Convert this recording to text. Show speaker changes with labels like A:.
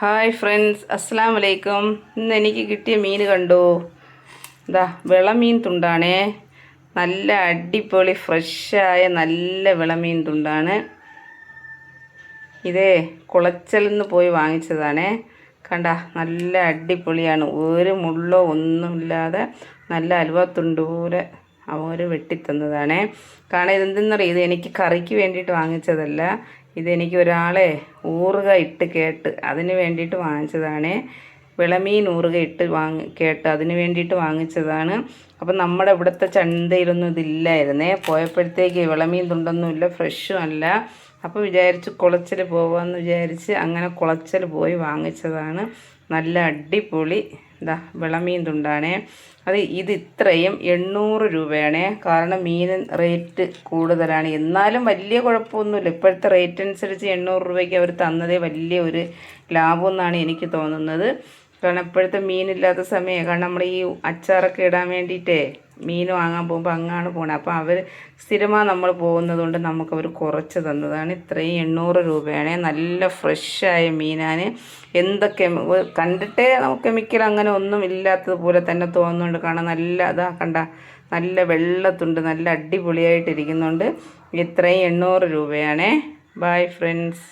A: Hi friends, അസ്സാം വലൈക്കും. ഇന്ന് എനിക്ക് കിട്ടിയ മീൻ കണ്ടു. ഇതാ വിളമീൻ തുണ്ടാണേ. നല്ല അടിപൊളി ഫ്രഷായ നല്ല വിളമീൻ തുണ്ടാണ്. ഇതേ കുളച്ചലിൽ നിന്ന് പോയി വാങ്ങിച്ചതാണേ. കണ്ട നല്ല അടിപൊളിയാണ്. ഒരു മുള്ളോ ഒന്നുമില്ലാതെ നല്ല അലുവത്തുണ്ട് പോലെ അവർ വെട്ടിത്തന്നതാണേ. കാരണം ഇതെന്തെന്നറിയാം, ഇത് എനിക്ക് കറിക്ക് വേണ്ടിയിട്ട് വാങ്ങിച്ചതല്ല. ഇതെനിക്ക് ഒരാളെ ഊറുക ഇട്ട് കേട്ട് അതിന് വേണ്ടിയിട്ട് വാങ്ങിച്ചതാണ്. വിളമീൻ ഊറുക ഇട്ട് കേട്ട് അതിന് വേണ്ടിയിട്ട് വാങ്ങിച്ചതാണ്. അപ്പം നമ്മുടെ ഇവിടുത്തെ ചന്തയിലൊന്നും ഇതില്ലായിരുന്നേ. പോയപ്പോഴത്തേക്ക് വിളമീൻ തുണ്ടൊന്നുമില്ല, ഫ്രഷും അല്ല. അപ്പോൾ വിചാരിച്ച് കുളച്ചൽ പോകാമെന്ന് വിചാരിച്ച് അങ്ങനെ കുളച്ചൽ പോയി വാങ്ങിച്ചതാണ്. നല്ല അടിപൊളി വിളമീൻ തുണ്ടാണേ. ഇത് ഇത്രയും 800 രൂപയാണേ. കാരണം മീൻ റേറ്റ് കൂടുതലാണ്, എന്നാലും വലിയ കുഴപ്പമൊന്നുമില്ല. ഇപ്പോഴത്തെ റേറ്റ് അനുസരിച്ച് 800 രൂപയ്ക്ക് അവർ തന്നതേ വലിയ ഒരു ലാഭം എന്നാണ് എനിക്ക് തോന്നുന്നത്. കാരണം ഇപ്പോഴത്തെ മീനില്ലാത്ത സമയം, കാരണം നമ്മൾ ഈ അച്ചാറൊക്കെ ഇടാൻ വേണ്ടിയിട്ടേ മീൻ വാങ്ങാൻ പോകുമ്പോൾ അങ്ങാണ് പോണത്. അപ്പോൾ അവർ സ്ഥിരമായി നമ്മൾ പോകുന്നത് കൊണ്ട് നമുക്കവർ കുറച്ച് തന്നതാണ്. ഇത്രയും 800 രൂപയാണ്. നല്ല ഫ്രഷായ മീനാണ്. എന്തൊക്കെ കണ്ടിട്ടേ നമുക്ക് കെമിക്കൽ അങ്ങനെ ഒന്നും ഇല്ലാത്തതുപോലെ തന്നെ തോന്നുന്നുണ്ട്. കാരണം നല്ല കണ്ട നല്ല വെള്ളത്തുണ്ട്, നല്ല അടിപൊളിയായിട്ടിരിക്കുന്നുണ്ട്. ഇത്രയും 800 രൂപയാണേ. Bye friends.